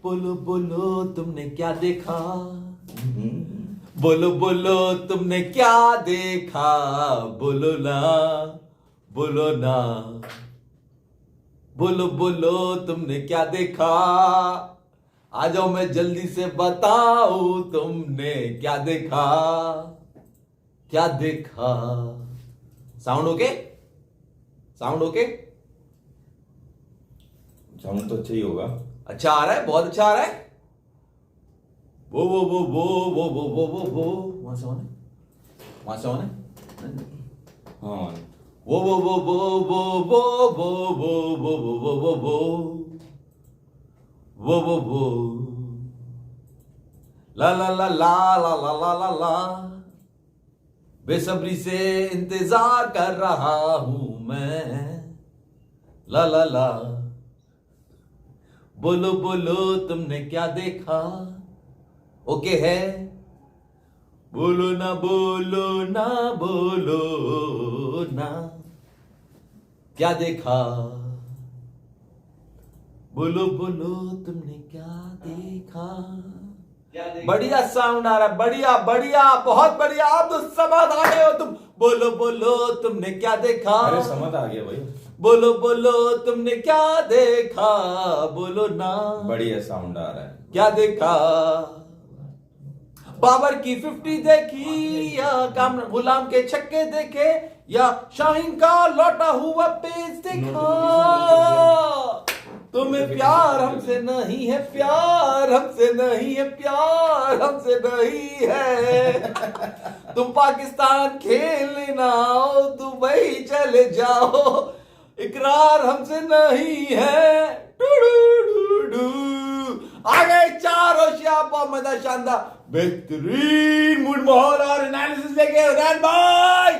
बोलो बोलो तुमने क्या देखा, बोलो बोलो तुमने क्या देखा, बोलो ना, बोलो ना, बोलो बोलो तुमने क्या देखा, आ जाओ मैं जल्दी से बताऊं तुमने क्या देखा, क्या देखा। Sound okay, sound okay, sound तो अच्छा ही होगा। अच्छा आ रहा है, बहुत अच्छा आ रहा है। वो वहां से ऑन है, वहां से ऑन है। हाँ वो ला ला ला ला ला ला ला ला ला, बेसब्री से इंतजार कर रहा हूं मैं, ला ला ला। बोलो बोलो तुमने क्या देखा, ओके है। बोलो ना बोलो ना बोलो ना, क्या देखा, बोलो बोलो तुमने क्या देखा। बढ़िया साउंड आ रहा है, बढ़िया बढ़िया, बहुत बढ़िया। आप तो समझ आ गए हो तुम। बोलो बोलो तुमने क्या देखा, अरे समझ आ गया भाई। बोलो बोलो तुमने क्या देखा, बोलो ना, बढ़िया साउंड आ रहा है। क्या देखा। बाबर की 50 देखी या काम गुलाम के छक्के देखे या शाहीन का लौटा हुआ पेज देखा। तुम्हें प्यार हमसे नहीं है, प्यार हमसे नहीं है, प्यार हमसे नहीं है। तुम पाकिस्तान खेलने ना आओ, दुबई चले जाओ, इकरार हमसे नहीं है। आ गए चार होशियार, बहुत मजा, शानदार, बेहतरीन मूड, माहौल और एनालिसिस लेके रैन भाई।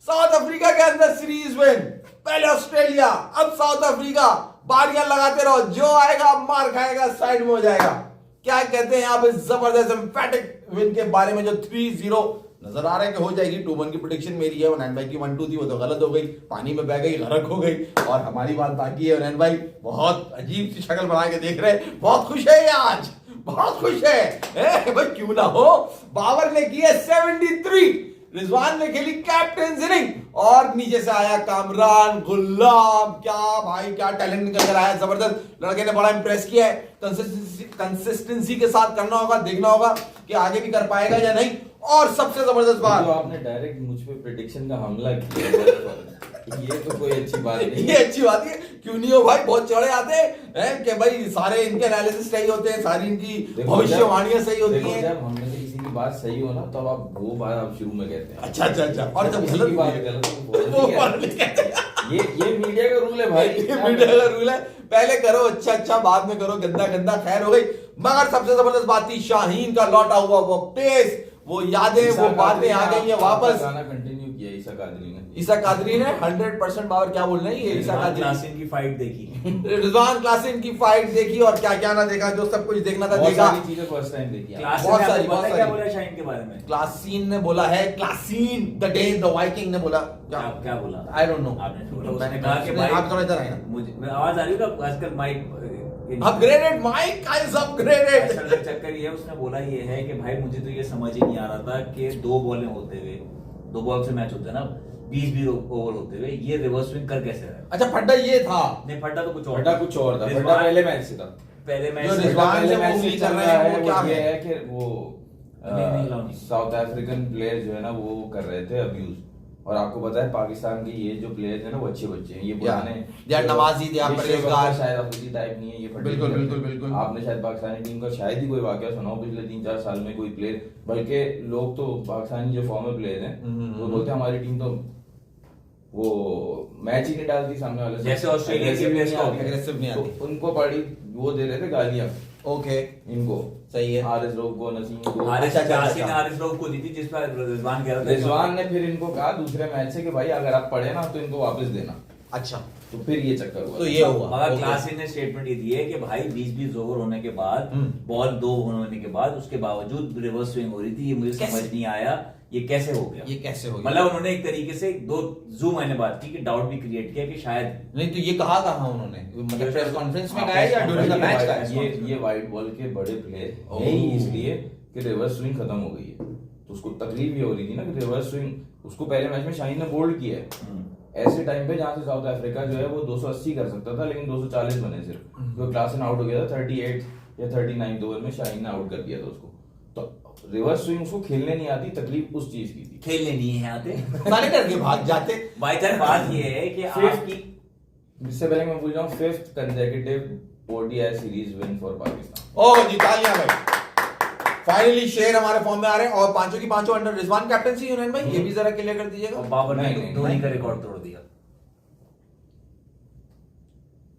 साउथ अफ्रीका के अंदर सीरीज विन, पहले ऑस्ट्रेलिया, अब साउथ अफ्रीका। बारियां लगाते रहो, जो आएगा मार खाएगा, साइड में हो जाएगा। क्या कहते हैं आप इस जबरदस्त एम्फैटिक विन के बारे में, जो 3-0 नजर आ रहा है कि हो जाएगी। 2-1 की प्रेडिक्शन मेरी है, नैन भाई की 1-2 थी, वो तो गलत हो गई, पानी में बह गई, गरक हो गई। और हमारी बात बाकी है। नैन भाई बहुत अजीब सी शक्ल बना के देख रहे हैं, बहुत खुश है ये आज, बहुत खुश है भाई, क्यों ना हो। बाबर ने किया 73, रिजवान ने खेली कैप्टन इनिंग, और नीचे से आया कामरान गुलाम। क्या भाई, क्या टैलेंट निकल कर आया, जबरदस्त। लड़के ने बड़ा इंप्रेस किया है। कंसिस्टेंसी के साथ करना होगा, देखना होगा कि आगे भी कर पाएगा या नहीं। और सबसे जबरदस्त बात, जो आपने डायरेक्ट मुझ पे प्रेडिक्शन का हमला किया, ये तो कोई अच्छी बात नहीं। ये अच्छी बात है, क्यों नहीं हो भाई, बहुत चढ़े आते हैं कि भाई सारे इनके एनालिसिस सही होते हैं, सारी इनकी भविष्यवाणियां सही होती हैं। जब हम में से किसी की बात सही हो ना, तब आप वो बात आप शुरू में कहते हैं। अच्छा अच्छा अच्छा, और जब किसी की बात गलत हो, ये मीडिया का रूल है भाई, ये मीडिया का रूल है। पहले करो अच्छा अच्छा, बाद में करो गंदा गंदा, खैर हो गई। मगर सबसे जबरदस्त बात थी शाहीन का लौटा हुआ वो पेस, वो यादें, वो बातें आ गई है वापस। गाना कंटिन्यू किया ईसा कादरी ने। ईसा कादरी ने 100% बाबर क्या बोल रहे हैं, ये ईसा कादरी। क्लासिन की फाइट देखी, रिजवान क्लासिन की फाइट देखी, और क्या क्या ना देखा, जो सब कुछ देखना था देखा। सारी चीजें फर्स्ट टाइम देखी। बहुत सारी, बहुत सारी। क्या बोला शाहीन के बारे में? क्लासीन ने बोला है, क्लासीन द डेन द वाइकिंग ने बोला। क्या बोला? आई डोंट नो, आपने बोला, मैंने कहा कि भाई आप थोड़ा इधर आए ना, मुझे आवाज आ रही है ना आजकल, mic upgraded mic is upgraded. असल में चक्कर ये है, उसने बोला ये है कि भाई मुझे तो ये समझ ही नहीं आ रहा था कि 2 बॉलें होते हुए, 2 बॉल से मैच होता है ना, 20 ओवर होते हुए, ये रिवर्स स्विंग कर कैसे रहा है? अच्छा फड्डा ये था, नहीं फड्डा तो कुछ और, फड्डा कुछ और था। फड्डा पहले मैच से था, पहले मैच जो से रिजवान पहले से मैच उंगली से कर चल रहे रहा हैं, है। वो क्या ये है है कि वो नहीं, साउथ अफ्रीकन प्लेयर जो है ना, वो कर रहे थे अब्यूज। और आपको पता है पाकिस्तान के ये जो प्लेयर्स हैं ना, वो अच्छे बच्चे हैं, ये पुराने, दे आर नवाजी, दे आर परहेजगार, शायद अफरीदी टाइप नहीं है ये। बिल्कुल बिल्कुल बिल्कुल। आपने शायद पाकिस्तानी टीम का शायद ही कोई वाकया सुना हो पिछले 3-4 साल में, कोई प्लेयर, बल्कि लोग तो पाकिस्तानी जो फॉर्मर प्लेयर हैं वो बोलते हैं हमारी टीम तो वो मैच ही नहीं डालती सामने वाले से, जैसे ऑस्ट्रेलिया के प्लेयर्स को aggressive नहीं आती। तो उनको बड़ी वो दे रहे थे गालियां ओके, इनको, सही है। हारिस रऊफ को, नसीम को। हारिस रऊफ को दी थी, जिस पर रिजवान कह रहा था। रिजवान ने फिर इनको कहा दूसरे मैच से कि भाई अगर आप पढ़े ना तो इनको वापस देना। अच्छा, तो फिर ये चक्कर हुआ, तो ये हुआ। मगर Okay. क्लासिन ने स्टेटमेंट ये दी है कि भाई 20 ओवर होने के बाद, बॉल 2 होने के बाद, उसके बावजूद रिवर्स स्विंग हो रही थी, ये मुझे समझ नहीं आया ये कैसे हो गया, ये कैसे हो गया? मतलब उन्होंने एक तरीके से दो जूम मैंने बात की कि डाउट भी क्रिएट किया कि शायद नहीं तो ये कहा उन्होंने, मतलब प्रेस कॉन्फ्रेंस में कहा या ड्यूरिंग द मैच का? ये वाइट बॉल के बड़े प्लेयर यही इसलिए कि रिवर्स स्विंग खत्म हो गई है, तो उसको तकलीफ ये हो रही थी ना कि रिवर्स स्विंग उसको पहले मैच में शाहीन ने बोल्ड किया है ऐसे टाइम पे जहां से साउथ अफ्रीका जो है वो 280 कर सकता था, लेकिन 240 बने सिर्फ, तो क्लासन आउट हो गया था 38 या 39 ओवर में शाहीन ने आउट कर दिया था उसको। तो रिवर्स स्विंग उसको खेलने नहीं आती, तकलीफ उस चीज की थी, खेलने नहीं है आते सारे करके भाग जाते। भाई जान बात ये है कि आपकी, इससे पहले मैं भूल जाऊं, 5th consecutive ODI series win for Pakistan. Oh जी, तालियां भाई, फाइनली शेर हमारे फॉर्म में आ रहे हैं और पांचों की पांचों अंडर रिजवान कैप्टनसी। यूनान भाई ये भी जरा क्लियर कर दीजिएगा। और बाबर ने नहीं, धोनी का रिकॉर्ड तोड़ दिया,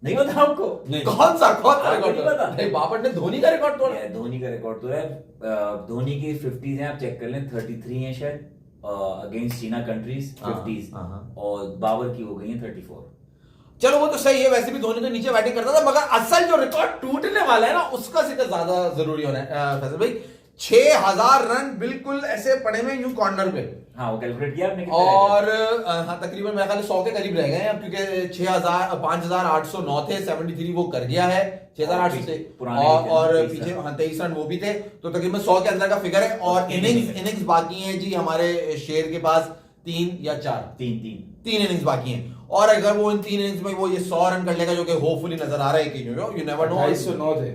नहीं पता आपको? नहीं, कौन सा आपको नहीं पता? नहीं, बाबर ने धोनी का रिकॉर्ड तोड़ा है। धोनी का रिकॉर्ड तोड़ा है। धोनी की 50s हैं, आप चेक कर लें, 33 हैं शायद अगेंस्ट चीना कंट्रीज 50s, और बाबर की हो गई है 34। चलो वो तो सही है, वैसे भी धोनी तो नीचे बैटिंग करता था, मगर असल जो रिकॉर्ड टूटने वाला है ना उसका जिक्र ज्यादा जरूरी होना है। फैसल भाई 6000 रन बिल्कुल ऐसे पड़े हुए यूं कॉर्नर पे, हाँ वो कैलकुलेट किया आपने, और हाँ तकरीबन मेरे ख्याल 100 के करीब रह गए हैं अब, क्योंकि 5809 थे, 73 वो कर गया है 6800 से, और पीछे हाँ 23 रन वो भी थे, तो तकरीबन 100 के अंदर का फिगर है। और इनिंग्स बाकी है जी हमारे शेर के पास 3 या 4, 3 इनिंग्स बाकी हैं, और अगर वो इन 3 इनिंग्स में वो ये 100 रन कर लेगा, जो कि होपफुली नजर आ रहा है कि यू नेवर नो। 209 थे,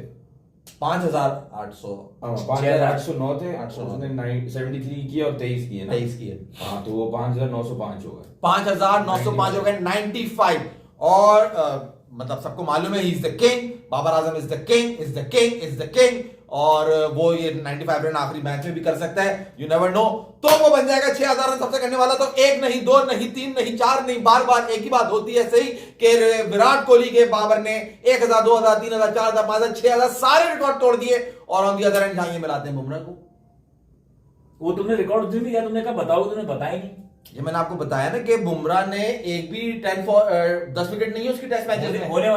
5800, 5809 थे, 73 किए और 23 किए ना, 23 किए, हाँ तो वो 5905 हो गए, 5905 हो गए, 95। और मतलब सबको मालूम है he is the king, Babar Azam is the king, is the king, is the king, और वो ये 95 रन आखिरी मैच में भी कर सकता है, यू नेवर नो। तो वो बन जाएगा 6000 रन सबसे करने वाला, तो 1 नहीं 2 नहीं 3 नहीं 4 नहीं, बार बार एक ही बात होती है सही कि विराट कोहली के बाबर ने 1000 2000 3000 4000 5000 6000 सारे रिकॉर्ड तोड़ दिए, और ऑन दी अदर एंड जाएंगे मिलाते हैं बुमराह को। वो तुमने रिकॉर्ड उस दिन भी किया, तुमने कहा बताओ, तुमने बताया नहीं। ये मैंने आपको बताया ना कि बुमराह ने एक भी 10 विकेट नहीं है उसकी टेस्ट मैचेस में, होने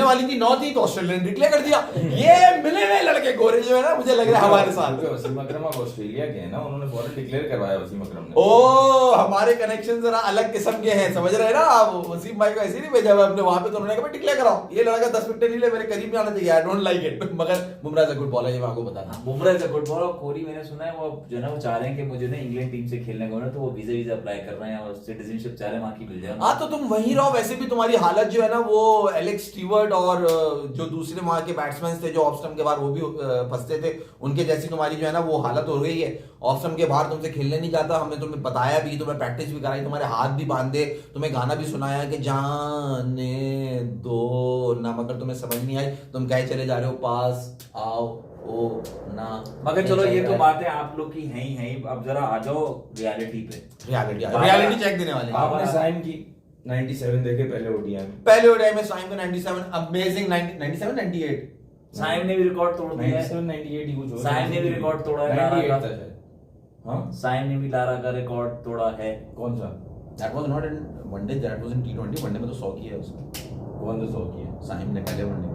वाली थी 9 थी, तो ऑस्ट्रेलिया ने डिक्लेयर कर दिया। ये मिले हुए लड़के गोरे जो है ना, मुझे लग रहा है हमारे साथ। वसीम अकरम अब ऑस्ट्रेलिया के हैं ना, उन्होंने फौरन डिक्लेयर करवाया वसीम अकरम ने। ओ हमारे कनेक्शन जरा अलग किस्म के हैं, समझ रहे हैं ना आप? वसीम भाई को ऐसे नहीं भेजा हुआ अपने वहां पे, तो उन्होंने कहा डिक्लेयर कराओ, ये लड़का 10 विकेट नहीं ले, मेरे करीब में आना चाहिए, आई डोंट लाइक इट। मगर Bumrah is a good bowler, ये मैं आपको बताना। Bumrah is a good bowler. Kohli मैंने सुना है वो जो है ना, वो चाह रहे हैं कि मुझे ना इंग्लैंड टीम से खेलने को ना, तो वो वीजा अप्लाई कर रहे हैं और सिटीजनशिप चाह रहे हैं वहां की मिल जाए। हाँ तो तुम वहीं रहो, वैसे भी तुम्हारी हालत जो है ना, वो एलेक्स स्टीवर्ट और जो दूसरे वहां के बैट्समैन थे जो ऑफ स्टंप के बाहर वो भी फंसते थे, उनके जैसी तुम्हारी जो है ना वो हालत हो गई है। ऑफ स्टंप के बाहर तुमसे खेलने नहीं जाता, हमने तुम्हें बताया भी, तुम्हें प्रैक्टिस भी कराई, तुम्हारे हाथ भी बांधे, तुम्हें गाना भी सुनाया कि जाने दो ना, मगर तुम्हें समझ नहीं आई, तुम कहे चले जा रहे हो पास आओ ओ ना। मगर चलो ये तो बात है आप लोग की है ही, अब जरा आ जाओ रियलिटी पे। रियलिटी चेक देने वाले आपने साइन की 97 देखे पहले ओडीआई में, पहले ओडीआई में साइन को 97 अमेजिंग 97 98 साइम ने भी रिकॉर्ड तोड़ दिया है। 97 98 ही कुछ हो, साइम ने भी रिकॉर्ड तोड़ा है, लारा 98 का। था शायद। हाँ साइम ने भी लारा का रिकॉर्ड तोड़ा है। कौन सा? That was not in one day, that was in T20. One day में तो 100 किया है उसने। कौन सा 100 किया? साइम ने पहले वनडे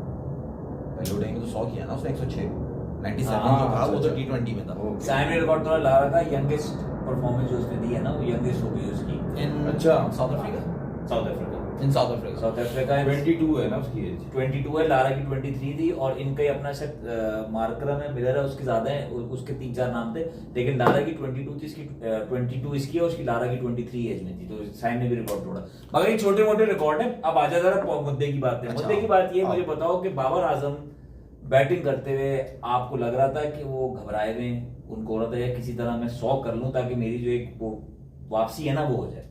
पहले ओडीआई में तो 100 किया ना उसने, 106 97 हाँ, जो था वो तो अच्छा। टी20 में था। साइम ने रिकॉर्ड तोड़ा, लारा का यंगेस्ट परफॉर्मेंस जो उसने दी है ना, वो यंगेस्ट हो गई उसकी इन अच्छा साउथ अफ्रीका, साउथ अफ्रीका। इन साउथ अफ्रीका साउथ अफ्रीका 22 है ना उसकी एज। 22 है, लारा की 23 थी, और इनका ही अपना शायद मार्करम है, मिलर है, उसके ज्यादा है, उसके 3-4 नाम थे, लेकिन लारा की 22 थी, इसकी 22 इसकी है, उसकी लारा की 23 एज में थी, तो साइम ने भी रिकॉर्ड तोड़ा। मगर ये छोटे मोटे रिकॉर्ड है। अब आ जाए जरा मुद्दे की बात है। अच्छा। मुद्दे की बात ये, मुझे बताओ कि बाबर आजम बैटिंग करते हुए आपको लग रहा था कि वो घबराए हुए, उनको हो रहा था या किसी तरह मैं 100 कर लूं ताकि मेरी जो एक वो वापसी है ना वो हो जाए?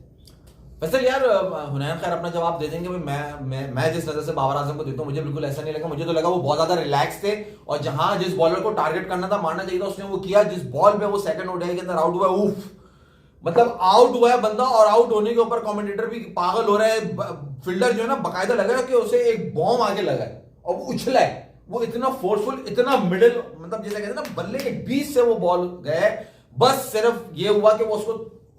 वैसे यार हुनैन खैर अपना जवाब दे देंगे। मैं जिस नजर से बाबर आजम को देखता हूँ, मुझे बिल्कुल ऐसा नहीं लगा। मुझे तो लगा वो बहुत ज्यादा रिलैक्स थे, और जहां जिस बॉलर को टारगेट करना था, मारना चाहिए था, उसने वो किया। जिस बॉल पे वो सेकंड ओडीआई के अंदर आउट हुआ, उफ, मतलब आउट हुआ है बंदा, और आउट होने के ऊपर कमेंटेटर भी पागल हो रहा है। फील्डर जो है ना बाकायदा लगा कि उसे एक बॉम्ब आगे लगा है, और वो उछला है, वो इतना फोर्सफुल, इतना मिडिल, मतलब जैसे कहते हैं ना बल्ले के बीच से वो बॉल गया है। बस सिर्फ ये हुआ कि वो उसको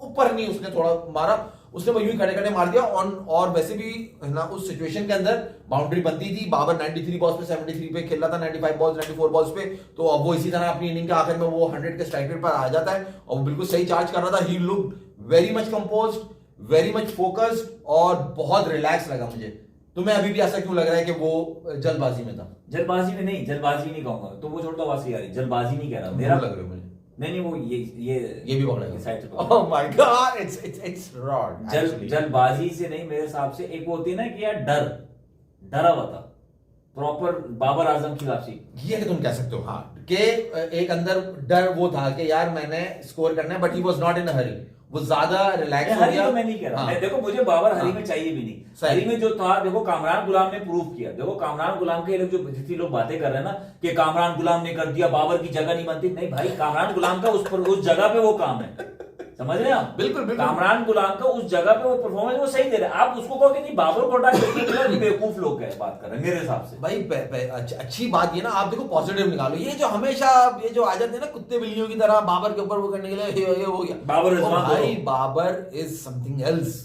ऊपर नहीं उसने थोड़ा मारा, उसने वो यूं ही खड़े खड़े मार दिया और वैसे भी है ना उस सिचुएशन के अंदर बाउंड्री बनती थी। बाबर 93 बॉल्स पे 73 पे खेल रहा था, 95 बॉल्स 94 बॉल्स पे, तो अब वो इसी तरह अपनी इनिंग के आखिर में वो 100 के स्ट्राइक रेट पर आ जाता है और वो बिल्कुल सही चार्ज कर रहा था। He look very much composed, very much focused और बहुत रिलैक्स लगा मुझे। तुम्हें अभी भी ऐसा क्यों लग रहा है कि वो जल्दबाजी में था? जल्दबाजी में नहीं, जल्दबाजी नहीं कहूंगा, तो वो छोड़ दो बात यार, जल्दबाजी नहीं कह रहा मेरा लग रहा है मुझे। नहीं वो ये भी पकड़ेगा साइड से oh my God, it's rod. जल्दबाजी से नहीं, मेरे हिसाब से एक वो होती है ना कि यार डरा हुआ था, प्रॉपर बाबर आजम की वापसी। ये कि तुम कह सकते हो हाँ कि एक अंदर डर वो था कि यार मैंने स्कोर करना है, but he was not in a hurry, वो ज्यादा रिलैक्स हो हरी गया। तो मैं नहीं कह रहा, हाँ। मैं देखो मुझे बाबर हरी हाँ। में चाहिए भी नहीं, सही। हरी में जो था देखो कामरान गुलाम ने प्रूव किया। देखो कामरान गुलाम के लोग जो जितनी लोग बातें कर रहे हैं ना कि कामरान गुलाम ने कर दिया, बाबर की जगह नहीं बनती, नहीं भाई, कामरान गुलाम का उस जगह पे वो काम है, समझ रहे हैं आप? बिल्कुल बिल्कुल। कामरान गुलाम का उस जगह पे वो परफॉर्मेंस वो सही दे रहे हैं। आप उसको कहो कि नहीं बाबर को हटा के बेवकूफ लोग है बात कर रहे हैं मेरे हिसाब से। भाई अच्छी बात ये ना, आप देखो पॉजिटिव निकालो। ये जो हमेशा ये जो आ जाते हैं ना कुत्ते बिल्लियों की तरह बाबर के ऊपर वो करने के लिए ये हो गया बाबर ओ भाई, बाबर इज समथिंग एल्स,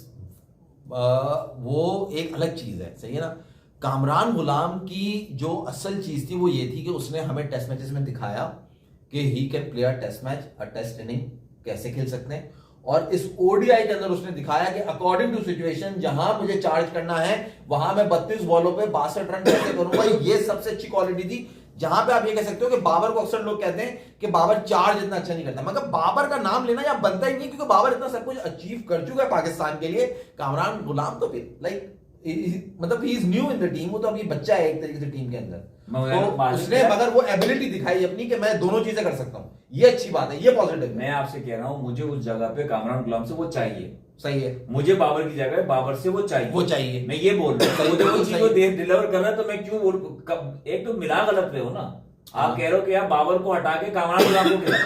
वो एक अलग चीज है, सही है ना। कामरान गुलाम की जो असल चीज थी वो ये थी कि उसने हमें टेस्ट मैचेस में दिखाया कि he can play a test match, a test inning कैसे खेल सकते हैं, और इस ओडीआई के अंदर उसने दिखाया कि अकॉर्डिंग टू सिचुएशन जहां मुझे चार्ज करना है वहां मैं 32 बॉलों पे 62 रन कैसे करूंगा। ये सबसे अच्छी क्वालिटी थी, जहां पे आप ये कह सकते हो कि बाबर को अक्सर लोग कहते हैं कि बाबर चार्ज इतना अच्छा नहीं करता, मगर बाबर का नाम लेना या बनता ही नहीं, क्योंकि बाबर इतना सब कुछ अचीव कर चुका है पाकिस्तान के लिए। कामरान गुलाम तो फिर लाइक मतलब he is new in the team, वो तो अभी बच्चा है एक तरीके से टीम के अंदर, तो उसने मगर वो एबिलिटी दिखाई अपनी कि मैं दोनों चीजें कर सकता हूँ, ये अच्छी बात है, ये पॉजिटिव। मैं आपसे कह रहा हूं मुझे उस जगह पे कामरान गुलाम से वो चाहिए, सही है। मुझे बाबर की जगह बाबर से वो चाहिए, मैं ये बोल रहा हूँ। मुझे वो चीज को डिलीवर कर रहा है तो मैं क्यों एक तो मिला गलत रहे हो ना, आप कह रहे हो कि यार बाबर को हटा के कामरान गुलाम को खिला,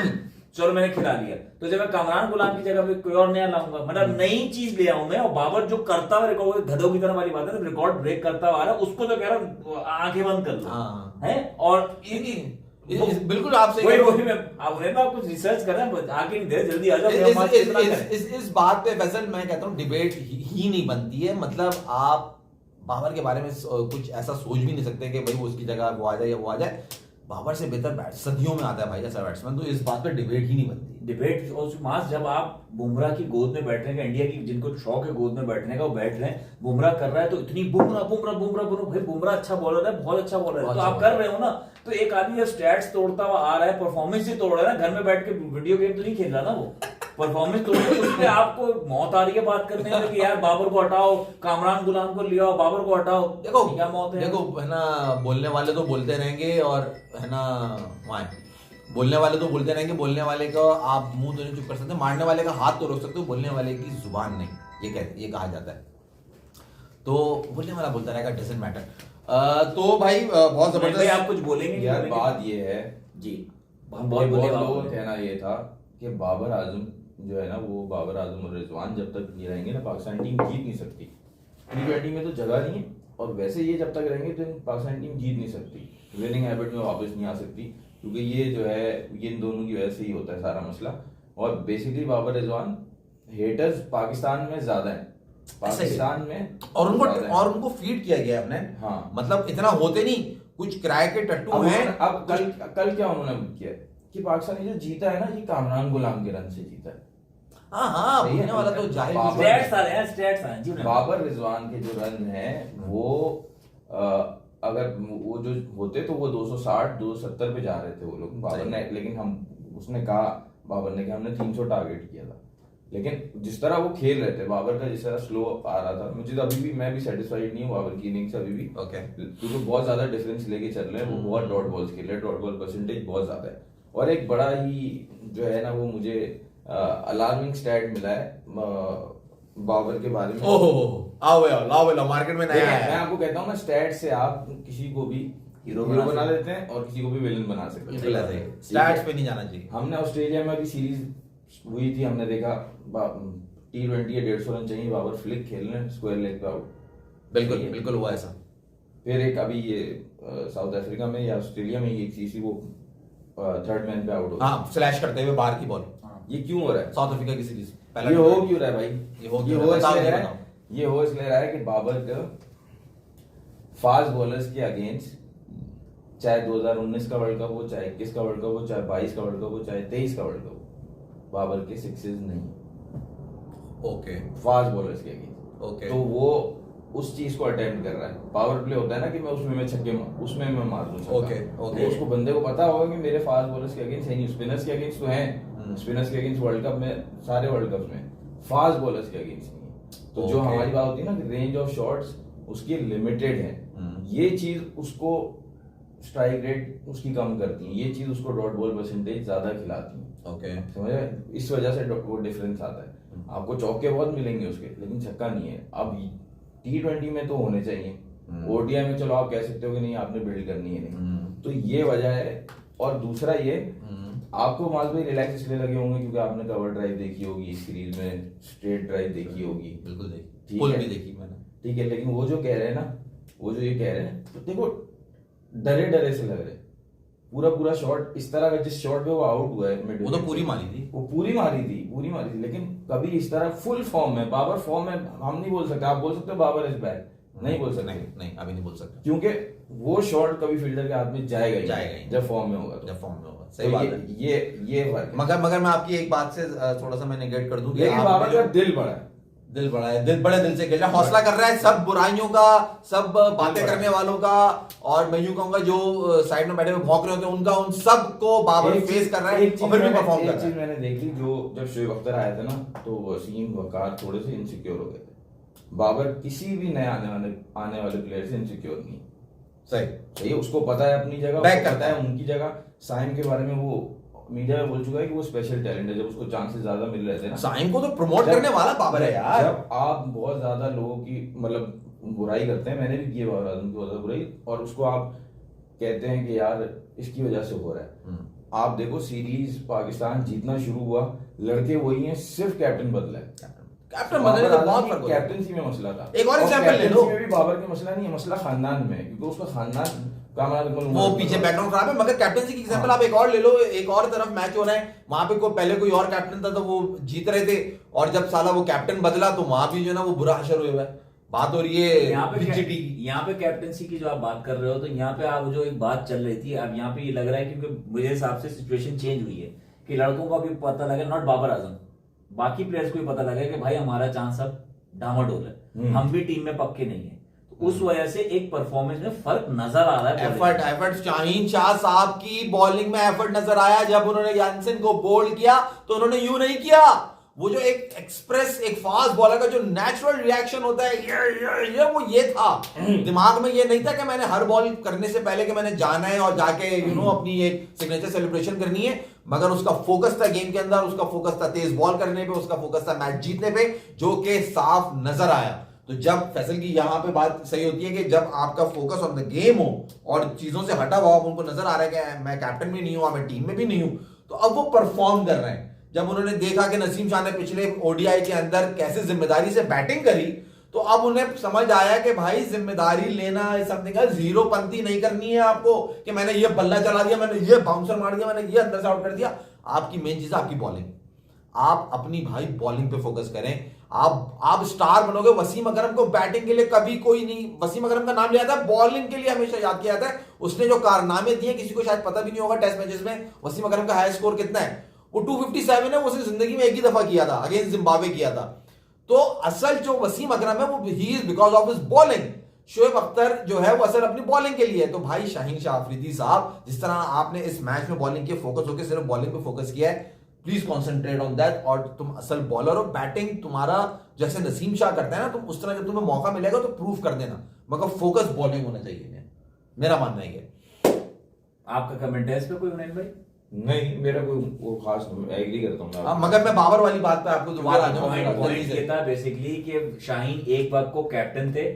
चलो मैंने खिला दिया, तो जब मैं कामरान गुलाम की जगह पे कोई और नया लाऊंगा, मतलब नई चीज ले आऊं मैं, और बाबर जो करता हुआ रिकॉर्ड गधों की तरह वाली बात है, रिकॉर्ड ब्रेक करता हुआ आ रहा है, उसको तो कह रहा हूं आंखें बंद कर लो है। और बिल्कुल आप सही वही आप कुछ रिसर्च कर रहे हैं, आगे नहीं दे, जल्दी आ जाओ। इस बात पे फैसल मैं कहता हूँ डिबेट ही नहीं बनती है, मतलब आप बाबर के बारे में कुछ ऐसा सोच भी नहीं सकते कि भाई वो उसकी जगह वो आ जाए या वो आ जाए। बाबर से बेहतर सदियों में आता है भाई ऐसा बैट्समैन, तो इस बात पे डिबेट ही नहीं बनती। डिबेट और मास जब आप बुमराह की गोद में बैठने का, इंडिया की जिनको शौक है गोद में बैठने का, वो बैठ रहे हैं, बुमराह कर रहा है तो इतनी बुमराह भाई बुमराह अच्छा बॉलर है, बहुत अच्छा बॉलर है, तो आप कर रहे हो ना, तो एक आदमी जब स्टैट्स तोड़ता हुआ आ रहा है, परफॉर्मेंस ही तोड़ रहा है ना, घर में बैठ के वीडियो गेम तो नहीं खेल रहा ना वो, परफॉर्मेंस तोड़ रहा है, उसपे आपको मौत आ रही है बात करने में कि यार बाबर को हटाओ, कामरान गुलाम को ले आओ, बाबर को हटाओ। देखो क्या मौत है, देखो है ना, बोलने वाले तो बोलते रहेंगे, और है ना बोलने वाले तो बोलते रहेंगे, बोलने वाले का आप मुंह तो नहीं चुप कर सकते, मारने वाले का हाथ तो रोक सकते हो, बोलने वाले की जुबान नहीं, ये कहा जाता है। तो बोलने वाला बोलता रहेगा, डजंट मैटर। तो भाई बहुत जबरदस्त, आप कुछ बोलेंगे यार बात ये है जी, बहुत लोगों का कहना ये था कि बाबर आजम जो है ना, वो बाबर आजम और रिजवान जब तक ये रहेंगे ना, पाकिस्तान टीम जीत नहीं सकती। T20 में तो जगह नहीं है, और वैसे ये जब तक रहेंगे तो पाकिस्तान टीम जीत नहीं सकती, विनिंग हैबिट में वापस नहीं आ सकती, क्योंकि ये जो है ये इन दोनों की वजह से ही होता है सारा मसला। और बेसिकली बाबर रिजवान हेटर्स पाकिस्तान में ज्यादा है, पाकिस्तान में, और उनको फीड किया गया हमने। हाँ, मतलब इतना होते नहीं, कुछ किराए के टट्टू हैं। अब कल क्या उन्होंने किया कि पाकिस्तान जो जीता है ना, ये कामरान गुलाम के रन से जीता है। हाँ बोलने वाला तो जाहिर स्टैट्स हैं जी। बाबर रिजवान के जो रन हैं वो अगर वो जो होते तो वो 260 270 पे जा रहे थे वो लोग, बाबर ने, लेकिन उसने कहा बाबर ने कि हमने 300 टारगेट किया था। लेकिन जिस तरह वो खेल रहे थे, बाबर का जिस तरह स्लो आ रहा था, मुझे तो अभी भी, मैं भी सेटिस्फाइड नहीं हूँ बाबर की इनिंग से अभी भी, क्योंकि बहुत ज्यादा डिफरेंस लेके चल रहे हैं वो, बहुत डॉट बॉल्स खेल रहे हैं, डॉट बॉल परसेंटेज बहुत ज्यादा है। और एक बड़ा ही जो है ना, वो मुझे अलार्मिंग स्टैट मिला है बाबर के बारे में। आओ मार्केट में नया है। मैं आपको कहता हूँ ना, स्टैट से आप किसी को भी हीरो बना देते हैं और किसी को भी विलन बना सकते हैं, स्टैट्स पे नहीं जाना चाहिए। हमने ऑस्ट्रेलिया में अभी सीरीज हुई थी, हमने देखा T20 या 150 रन चाहिए, बाबर फ्लिक खेल रहे हैं, स्क्वायर लेग पे आउट। बिल्कुल हुआ ऐसा। फिर एक अभी ये साउथ अफ्रीका में या ऑस्ट्रेलिया में एक चीज, वो थर्ड मैन पे आउट हो, हाँ, स्लैश करते हुए बाहर की बॉल। ये क्यों हो रहा है साउथ अफ्रीका की सीरीज? पहला ये हो T20 क्यों रहा है भाई? ये हो क्यों रहा है? बताओ, इसलिए ये रहा बताओ। है, ये हो इसलिए रहा है कि बाबर का फास्ट बॉलर्स के अगेंस्ट, चाहे 2019 का वर्ल्ड कप हो, चाहे 21 का वर्ल्ड कप हो, चाहे 22 का वर्ल्ड कप हो, चाहे 23 का वर्ल्ड कप हो, बाबर के सिक्सेस नहीं ओके फास्ट बॉलर्स के अगेंस्ट। ओके तो वो उस चीज को अटेम्प्ट कर रहा है। पावर प्ले होता है ना कि मैं उसमें छक्के उसमें मैं मार दूं छक्का। Okay, okay. तो उसको बंदे को पता होगा कि मेरे फास्ट बॉलर्स के अगेंस्ट है नहीं, स्पिनर्स के अगेंस्ट तो हैं, स्पिनर्स के अगेंस्ट वर्ल्ड कप में, सारे वर्ल्ड कप में, फास्ट बॉलर्स के अगेंस्ट नहीं है। तो जो ओके। हमारी बात होती है ना कि रेंज ऑफ शॉट्स उसकी लिमिटेड है, ये चीज उसको स्ट्राइक रेट उसकी कम करती है, ये चीज उसको डॉट बॉल परसेंटेज ज्यादा खिलाती है। ओके समझे? इस वजह से वो डिफरेंस आता है। आपको चौके बहुत मिलेंगे उसके, लेकिन छक्का नहीं है। अब T20 में तो होने चाहिए, ओडीआई में चलो आप कह सकते हो कि नहीं आपने बिल्ड करनी है नहीं, तो ये वजह है। और दूसरा ये, आपको माल भाई रिलैक्स इसलिए लगे होंगे क्योंकि आपने कवर ड्राइव देखी होगी इस सीरीज में, स्ट्रेट ड्राइव देखी होगी, बिल्कुल देखी, ठीक पुल है। भी देखी मैंने। ठीक है, लेकिन वो जो कह रहे हैं ना, वो जो ये कह रहे हैं, तो देखो डरे डरे से लग रहे। पूरा शॉट इस तरह का, जिस शॉट पे वो आउट हुआ है मिड, वो तो पूरी मारी थी, वो पूरी मारी थी, लेकिन कभी इस तरह फुल फॉर्म में, बाबर फॉर्म में हम नहीं बोल सकते। आप बोल सकते हो बाबर इज बैक, नहीं बोल सकते, नहीं अभी नहीं बोल सकते, क्योंकि वो शॉट कभी फील्डर के हाथ में जाएगा ही नहीं, जब फॉर्म में होगा, जब फॉर्म में होगा। तो सही बात है। ये फर्क है। मगर मैं आपकी एक बात से थोड़ा सा मैं नेगेट कर दूं कि लेकिन बाबर का दिल बड़ा है, दिल बड़ा है, दिल बड़े दिल से खेल रहा है, हौसला कर रहा है सब बुराइयों का, सब बातें करने वालों का, और मैं यूं कहूंगा जो साइड में बैठे हुए भौंक रहे होते हैं उनका, उन सबको बाबर फेस कर रहा है और फिर भी परफॉर्म कर रहा है। एक चीज मैंने देखी, जो जब शोएब अख्तर आया था ना, तो वसीम वकार थोड़े से इनसिक्योर हो गए थे। बाबर किसी भी नए आने वाले प्लेयर से इनसिक्योर नहीं। सही है, उसको पता है अपनी जगह, बैक करता है उनकी जगह। साइम के बारे में वो मीडिया में बोल चुका है कि वो स्पेशल टैलेंट है, जब उसको चांसेस ज्यादा मिल रहे थे ना। साइम को तो प्रमोट करने वाला बाबर है यार। जब आप बहुत ज्यादा लोगों की मतलब बुराई करते हैं, मैंने भी की है बाबर आजम की बहुत ज्यादा बुराई, और उसको आप कहते हैं कि यार इसकी वजह से हो रहा है। आप देखो सीरीज पाकिस्तान जीतना शुरू हुआ, लड़के वही हैं, सिर्फ कैप्टन बदला है। कैप्टन बदलने से बहुत फर्क होता है। कैप्टनसी में मसला था। एक और एग्जांपल ले लो, में भी बाबर का मसला नहीं है, मसला खानदान में है, क्योंकि उसका खानदान वो पीछे बैकग्राउंड खराब है। मगर कैप्टनसी की एग्जांपल आप एक और ले लो, एक और तरफ मैच हो रहा है, वहां पे पहले कोई और कैप्टन था तो वो जीत रहे थे, और जब साला वो कैप्टन बदला तो वहां भी जो है ना वो बुरा असर हुआ है। बात हो रही है यहाँ पे कैप्टनसी की जो आप बात कर रहे हो, तो यहाँ पे आप जो एक बात चल रही थी, अब यहाँ पे ये लग रहा है क्योंकि मेरे हिसाब से सिचुएशन चेंज हुई है कि लड़कों का भी पता लगा, नॉट बाबर आजम, बाकी प्लेयर्स को भी पता लगा कि भाई हमारा चांस अब डामाडोल है, हम भी टीम में पक्के नहीं है। तो उस वजह से एक परफॉर्मेंस में फर्क नजर आ रहा है। एफर्ट शाहीन शाह साहब की बॉलिंग में एफर्ट नजर आया। जब उन्होंने यानसेन को बोल्ड किया तो उन्होंने यूं नहीं किया, वो जो एक एक्सप्रेस, एक फास्ट बॉलर का जो नेचुरल रिएक्शन होता है, ये वो ये था दिमाग में। ये नहीं था कि मैंने हर बॉल करने से पहले कि मैंने जाना है और जाके अपनी एक सिग्नेचर सेलिब्रेशन करनी है, मगर उसका फोकस था गेम के अंदर, उसका फोकस था तेज बॉल करने पे, उसका फोकस था मैच जीतने पे, जो कि साफ नजर आया। तो जब फैसल की यहां पे बात सही होती है कि जब आपका फोकस ऑन द गेम हो और चीजों से हटा हुआ, उनको नजर आ रहा है कि मैं कैप्टन भी नहीं हूं, मैं टीम में भी नहीं हूं, तो अब वो परफॉर्म कर रहे हैं। जब उन्होंने देखा कि नसीम शाह ने पिछले ओडीआई के अंदर कैसे जिम्मेदारी से बैटिंग करी, तो अब उन्हें समझ आया कि भाई जिम्मेदारी लेना समथिंग है, जीरो पंती नहीं करनी है आपको कि मैंने ये बल्ला चला दिया, मैंने ये बाउंसर मार दिया, मैंने ये अंदर से आउट कर दिया। आपकी मेन चीज है आपकी बॉलिंग। आप अपनी भाई बॉलिंग पे फोकस करें। आप स्टार बनोगे। वसीम अकरम को बैटिंग के लिए कभी कोई नहीं, वसीम अकरम का नाम लिया जाता है, बॉलिंग के लिए हमेशा याद किया जाता है। उसने जो कारनामे दिए किसी को शायद पता भी नहीं होगा टेस्ट मैचेस में। वसीम अकरम का हाई स्कोर कितना है? वो 257 है। वो उसने जिंदगी में एक ही दफा किया था, अगेंस्ट जिम्बाब्वे किया था। तो असल जो वसीम अकरम है वो he is because of his bowling. Shoaib Akhtar जो है वो असल अपनी बॉलिंग के लिए। तो भाई शाहीन शाह अफरीदी साहब, जिस तरह आपने इस मैच में बॉलिंग के फोकस होकर सिर्फ बॉलिंग पे फोकस किया है, प्लीज कॉन्सेंट्रेट ऑन दैट। और तुम असल बॉलर हो, बैटिंग तुम्हारा जैसे नसीम शाह करता है ना, तुम उस तरह जब तुम्हें मौका मिलेगा तो प्रूव कर देना, मगर फोकस बॉलिंग होना चाहिए। मेरा मानना है ये। आपका कमेंट है इस पे कोई हुनैन भाई? नहीं, मेरा कोई वो खास एग्री करता हूँ। मगर मैं बाबर वाली बात पे आपको दोबारा पॉइंट ये था बेसिकली कि शाहीन एक बात को कैप्टन थे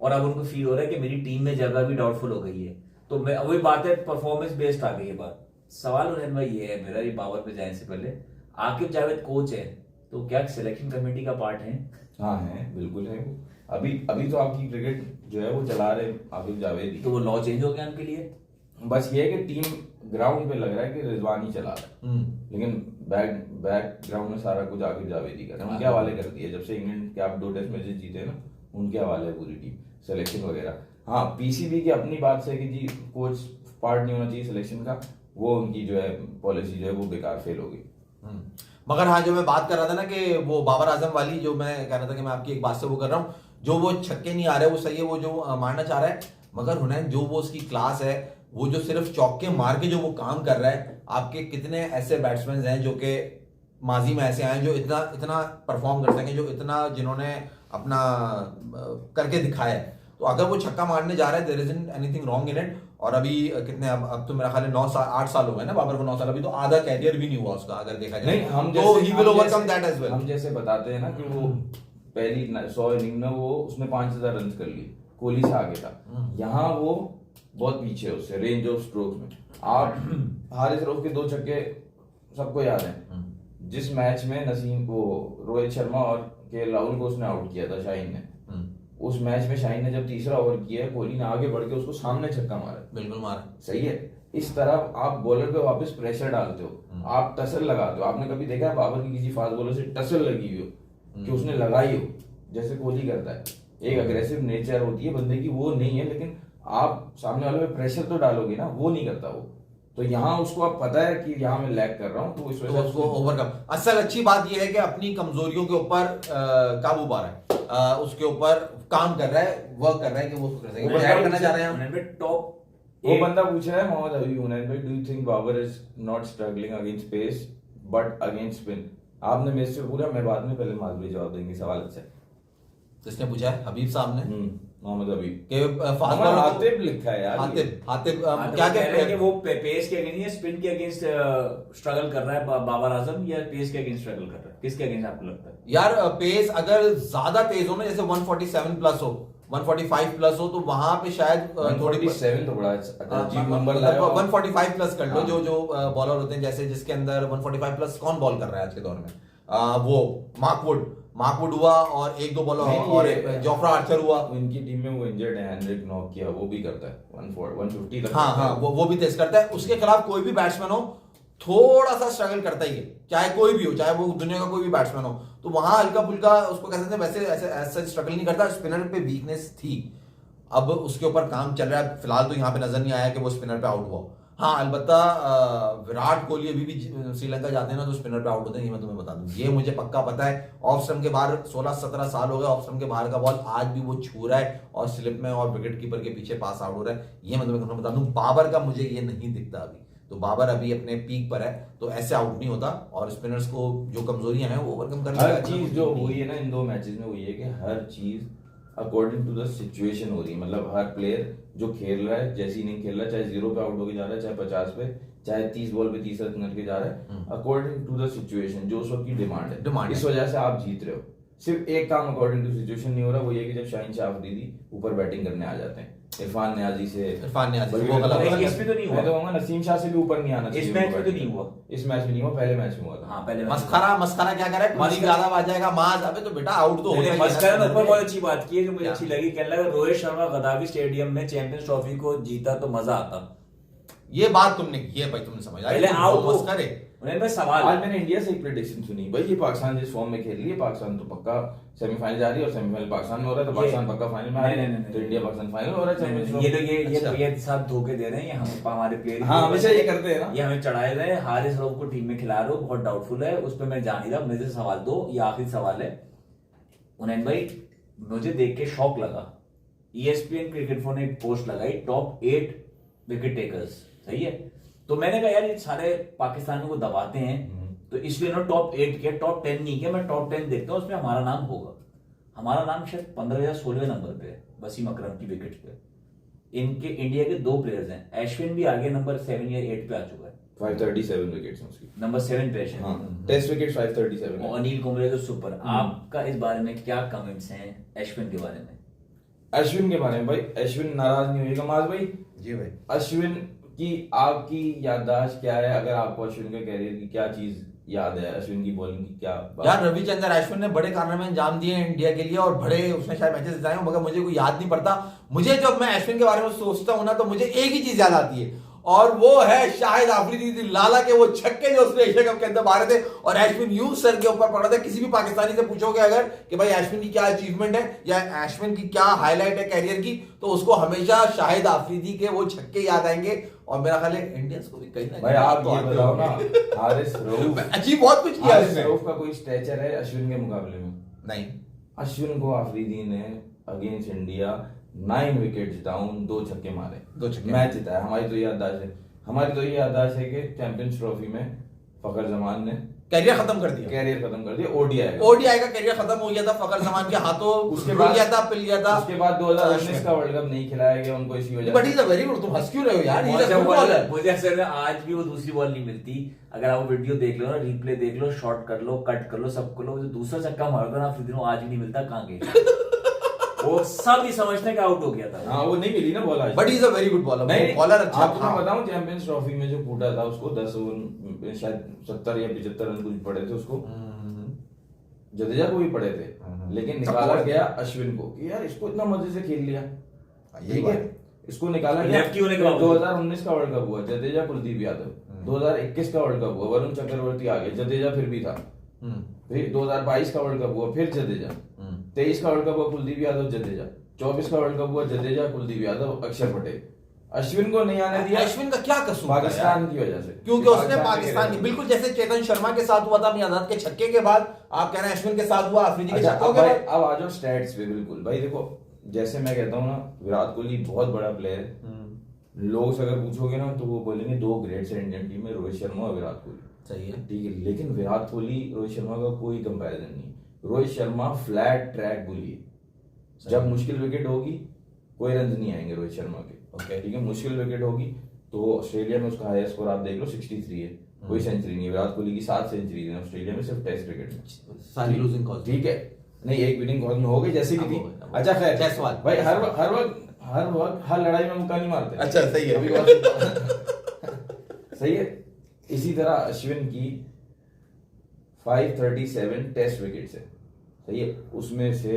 और अब उनको फील हो रहा है कि मेरी टीम में जगह भी डाउटफुल हो गई है। तो मैं वही बात है, परफॉर्मेंस बेस्ड आ गई है बात। सवाल हुनैन भाई ये है मेरा, ये बाबर पे जाने से पहले, आकिब जावेद कोच है तो क्या सिलेक्शन कमेटी का पार्ट है? हाँ है, बिल्कुल है। अभी तो आपकी क्रिकेट जो है वो चला रहे आकिब जावेद ही। तो वो लॉ चेंज हो गया उनके लिए? बस ये है कि टीम ग्राउंड पे लग रहा है कि रिजवान ही चला रहा है, लेकिन बैक ग्राउंड में सारा कुछ आखिर जावेद ही कर रहे हैं, उनके हवाले कर दिया। जब से इंग्लैंड के आप 2 टेस्ट मैचेस जीते ना, उनके हवाले है पूरी टीम, सिलेक्शन वगैरह। हाँ, पीसीबी की अपनी बात से कि जी कोच पार्ट नहीं होना चाहिए सिलेक्शन का, वो उनकी जो है पॉलिसी जो है वो बेकार फेल हो गई। मगर हाँ, जो मैं बात कर रहा था ना कि वो बाबर आजम वाली, जो मैं कह रहा था कि मैं आपकी एक बात से वो कर रहा हूँ, जो वो छक्के नहीं आ रहे वो सही है, वो जो मारना चाह रहा है, मगर हुनैन जो वो उसकी क्लास है, वो जो सिर्फ चौके मार के जो वो काम कर रहा है, आपके कितने ऐसे बैट्समैन हैं जो कि माजी में ऐसे आए जो इतना इतना परफॉर्म कर सकें, जो इतना जिन्होंने अपना करके दिखाया है। तो अगर वो छक्का मारने जा रहा है, there isn't anything wrong in it. और अभी कितने, अब तो मेरा ख्याल है 8 साल हो गए ना बाबर को, 9 साल, अभी तो आधा कैरियर भी नहीं हुआ उसका अगर देखा जाए। नहीं, हम तो he will overcome that as well. हम जैसे बताते हैं ना कि वो पहली 100 इनिंग में वो उसने 5000 रन कर लिए, कोहली से आगे था। यहाँ वो बहुत पीछे है उससे रेंज ऑफ स्ट्रोक्स में। आप हारिस रऊफ के 2 छक्के सबको याद है, जिस मैच में नसीम को रोहित शर्मा और केएल राहुल को उसने आउट किया था शाहीन ने, उस मैच में शाहीन ने जब तीसरा ओवर किया, कोहली ने आगे बढ़ के उसको सामने छक्का मारा, बिल्कुल मारा, सही है। इस तरह आप बॉलर पे वापस प्रेशर डालते हो, आप टसल लगाते हो। आपने कभी देखा है बाबर की किसी फास्ट बॉलर से टसल लगी हुई हो कि उसने लगाई हो, जैसे कोहली करता है। एक अग्रेसिव नेचर होती है बंदे की, वो नहीं है, लेकिन आप सामने वाले पे प्रेशर तो डालोगे ना, वो नहीं करता वो। तो यहाँ उसको अब पता है कि यहाँ मैं लैग कर रहा हूँ, तो इस वजह से उसको ओवरकम। असल अच्छी बात यह है कि अपनी कमजोरियों के ऊपर काबू पा रहा है, उसके ऊपर काम कर रहा है, वर्क कर रहा है कि वो कर सके। ऐड करना चाह रहे हैं टॉप। वो बंदा पूछ रहा है मोहम्मद हबीब हुनैन भाई, do you think Babar is not struggling against pace but against spin? आपने मेरे से पूछा, मैं बाद में पहले मालवी जवाब देंगे सवाल। अच्छा, किसने पूछा है? हबीब साहब ने, मोहम्मद हबीब के फास्ट बॉलर हातिब लिखा है यार, हातिब क्या कह रहे हैं कि वो पेस के अगेंस्ट या स्पिन के अगेंस्ट स्ट्रगल कर रहा है बाबर आजम, या पेस के अगेंस्ट स्ट्रगल कर रहा है? किसके अगेंस्ट आपको लगता है? यार पेस अगर ज्यादा तेज हो ना, जैसे 147 प्लस हो, 145 प्लस हो, तो वहां पे शायद थोड़ी 147 तो बड़ा अजीब नंबर लाया। 145 प्लस कर लो, जो बॉलर होते हैं, जैसे जिसके अंदर 145 प्लस कौन बॉल कर रहा है आज के दौर में, वो मार्कवुड हुआ, और 1-2 बॉलर और जोफ्रा आर्चर हुआ। इनकी टीम में वो इंजर्ड है, हेनरिक नोकिया, वो भी करता है 150 तक। हाँ, वो भी तेज करता है। उसके खिलाफ कोई भी बैट्समैन हो थोड़ा सा स्ट्रगल करता ही है, चाहे कोई भी हो, चाहे वो दुनिया का कोई भी बैट्समैन हो, तो वहां हल्का फुल्का उसको कह सकते हैं, वैसे ऐसे स्ट्रगल नहीं करता। स्पिनर पे वीकनेस थी, अब उसके ऊपर काम चल रहा है। फिलहाल तो यहाँ पे नजर नहीं आया कि वो स्पिनर पे आउट हुआ। हाँ, अलबत्ता विराट कोहली अभी भी श्रीलंका जाते हैं ना, तो स्पिनर पे आउट होते हैं, ये मैं तुम्हें बता दूं, ये मुझे पक्का पता है। ऑफ स्टंप के बाहर 16-17 साल हो गए, ऑफ स्टंप के बाहर का बॉल आज भी वो छू रहा है, और स्लिप में और विकेट कीपर के पीछे पास आउट हो रहा है। ये मैं तुम्हें बता दूं, बाबर का मुझे ये नहीं दिखता अभी। तो बाबर अभी अपने पीक पर है, तो ऐसे आउट नहीं होता, और स्पिनर्स को जो कमजोरियां हैं वो ओवरकम करने हर चीज जो हुई है ना इन 2 मैचेस में, वो ये कि हर चीज अकॉर्डिंग टू द सिचुएशन हो रही है। मतलब हर प्लेयर जो खेल रहा है, जैसी इनिंग खेल रहा है, चाहे 0 पे आउट होके जा रहा है, चाहे 50 पे, चाहे 30 बॉल पे 30 रन करके जा रहा है, अकॉर्डिंग टू द सिचुएशन, जो उस वक्त की डिमांड है, इस वजह से आप जीत रहे हो। सिर्फ एक काम अकॉर्डिंग टू सिचुएशन नहीं हो रहा, वो ये कि जब शाहीन शाह अफरीदी ऊपर बैटिंग करने आ जाते हैं, इरफान न्याजी से वो गलत। इसमें तो नहीं हुआ, मैं तो कहूंगा नसीम शाह से भी ऊपर नहीं आना चाहिए। इस मैच में तो नहीं हुआ, इस मैच में नहीं हुआ, पहले मैच में हुआ था। हाँ, पहले मस्खरा क्या करे, पानी ज्यादा आ जाएगा माज, अबे तो बेटा आउट तो होगा। मस्खरा ने ऊपर बहुत अच्छी बात की है जो मुझे अच्छी लगी, कहने लगा रोहित शर्मा गद्दाफी स्टेडियम में चैंपियंस ट्रॉफी को जीता तो मजा आता। ये बात तुमने की है भाई, तुमने समझ पहले आओ मस्खरे। उन्हें सवाल, आज मैंने इंडिया से एक प्रेडिक्शन सुनी भाई, ये पाकिस्तान जिस फॉर्म में खेल रही है, पाकिस्तान तो पक्का सेमीफाइनल जा रही है, और सेमीफाइनल पाकिस्तान में हो रहा है, तो पाकिस्तान पक्का फाइनल में आ रहा है, तो इंडिया पाकिस्तान फाइनल हो रहा है चैंपियनशिप। ये सब धोखे दे रहे हैं, ये हम हमारे प्लेयर हाँ हमेशा ये करते हैं ना, ये हमें चढ़ाए रहे। हारिस रऊफ को टीम में खिला रहे हो, बहुत डाउटफुल है, उस पर मैं जान ही रहा। मेरे से सवाल दो, ये आखिरी सवाल है उन्हें भाई, मुझे देख के शौक लगा, ESPN क्रिकेट ने एक पोस्ट लगाई, टॉप 8 विकेट टेकर्स, सही है? तो मैंने कहा यार ये सारे पाकिस्तानियों को दबाते हैं, तो इसलिए ना टॉप 8 किया, टॉप 10 नहीं किया। मैं टॉप 10 देखता हूँ, उसमें हमारा नाम होगा। हमारा नाम शायद 15 या 16वें नंबर पे है, वसीम अकरम की विकेट पे। इनके इंडिया के 2 प्लेयर्स हैं, अश्विन भी आगे नंबर 7 या 8 पे आ चुका है, 537 विकेट्स उसकी, नंबर 7 पे है। Test wicket 537। अनिल कुंबले तो सुपर। आपका इस बारे में क्या कमेंट्स हैं अश्विन के बारे में? अश्विन के बारे में भाई, अश्विन नाराज नहीं होगा माज भाई? जी भाई। अश्विन की आपकी याददाश्त क्या है? अगर आपको अश्विन के कैरियर की क्या चीज याद है, अश्विन की बॉलिंग की क्या बात? यार रविचंद्रन अश्विन ने बड़े कारनामे अंजाम दिए हैं इंडिया के लिए, और बड़े उसने शायद मैचेस जिताए हो, मगर मुझे कोई याद नहीं पड़ता। मुझे जब मैं अश्विन के बारे में सोचता हूँ ना, तो मुझे एक ही चीज याद आती है, और वो है शाहिद आफरीदी। लाला के वो छक्के जो उसने एशिया कप के अंदर मारे थे और अश्विन यूं सर के ऊपर पड़ा था। किसी भी पाकिस्तानी से पूछोगे अगर कि भाई अश्विन की क्या अचीवमेंट है या अश्विन की क्या हाईलाइट है कैरियर की, तो उसको हमेशा शाहिद आफरीदी के वो छक्के याद आएंगे। और मेरा ख्याल है इंडियंस को भी कहीं ना भाई आप ये बताओ ना, हारिस रऊफ अजीब बहुत कुछ किया हारिस रऊफ का कोई स्ट्रेचर है अश्विन के मुकाबले में? नहीं। अश्विन को आफरीदी ने अगेंस्ट इंडिया 9 विकेट्स डाउन 2 छक्के मारे, 2 छक्के मैच जिताया। हमारी तो ये याददाश्त है कि चैंपियंस ट्रॉफी में फखर जमान ने कैरियर खत्म कर दिया। ओडीआई का कैरियर खत्म हो गया था फखर जमान के हाथों, उसके बाद पिल गया था। उसके बाद 2019 का वर्ल्ड कप नहीं खिलाया गया उनको इसी वजह but is a very good. तुम हंस क्यों रहे हो यार? मुझे असल में आज भी वो दूसरी बॉल नहीं मिलती। अगर आप वो वीडियो देख लो ना, रिप्ले देख लो, शॉट कर लो, कट कर लो, सब कर लो, जो दूसरा छक्का मारता ना आफरीदी को आज भी नहीं मिलता। कहां गया वो सब ही समझते कि आउट हो गया था। हाँ वो नहीं मिली ना बॉल आज। But is a very good bowler. Bowler अच्छा। आपको मैं बताऊं चैंपियंस ट्रॉफी में जो कूटा था उसको 10 ओवर शायद 70 या 75 रन कुछ पड़े थे उसको, जडेजा को भी पड़े थे, लेकिन निकाला गया अश्विन को कि यार इसको इतना मजे से खेल लिया, ठीक है, इसको निकाला गया। 2019 का वर्ल्ड कप हुआ, जडेजा कुलदीप यादव। 2021 का वर्ल्ड कप हुआ, वरुण चक्रवर्ती आ गया, जडेजा फिर भी था। फिर 2022 का वर्ल्ड कप हुआ, फिर जडेजा। 23 का वर्ल्ड कप हुआ, कुलदीप यादव जडेजा। 24 का वर्ल्ड कप हुआ, जडेजा कुलदीप यादव अक्षर पटेल। अश्विन को नहीं आने दिया। अश्विन का क्या कसूर? पाकिस्तान की वजह से, क्योंकि उसने पाकिस्तान की, बिल्कुल जैसे चेतन शर्मा के साथ हुआ था मियादाद के छक्के के बाद, आप कह रहे हैं अश्विन के साथ हुआ आफरीदी के छक्कों के बाद। अब आ जाओ स्टैट्स पे। बिल्कुल भाई देखो, जैसे मैं कहता हूँ ना, विराट कोहली बहुत बड़ा प्लेयर है। लोग से अगर पूछोगे ना तो वो बोलेंगे 2 ग्रेट्स है इंडियन टीम में, रोहित शर्मा और विराट कोहली। सही है, ठीक है, लेकिन विराट कोहली रोहित शर्मा का कोई कंपैरिजन नहीं। रोहित शर्मा फ्लैट ट्रैक बुली है। जब मुश्किल विकेट होगी कोई रन नहीं आएंगे रोहित शर्मा के। ओके, ठीक है, मुश्किल विकेट होगी तो ऑस्ट्रेलिया में उसका हाईएस्ट स्कोर आप देख लो 63 है, कोई सेंचुरी नहीं है। विराट कोहली की 7 सेंचुरी है ऑस्ट्रेलिया में, सिर्फ टेस्ट क्रिकेट में, सारी लूजिंग कॉल्स। ठीक है, नहीं एक विनिंग कॉल में हो गई जैसे भी थी। अच्छा खैर, जायसवाल भाई हर वक्त हर लड़ाई में मुक्का नहीं मारते। अच्छा सही है, सही है। इसी तरह अश्विन की 537 टेस्ट विकेट्स है, सही है। उसमें से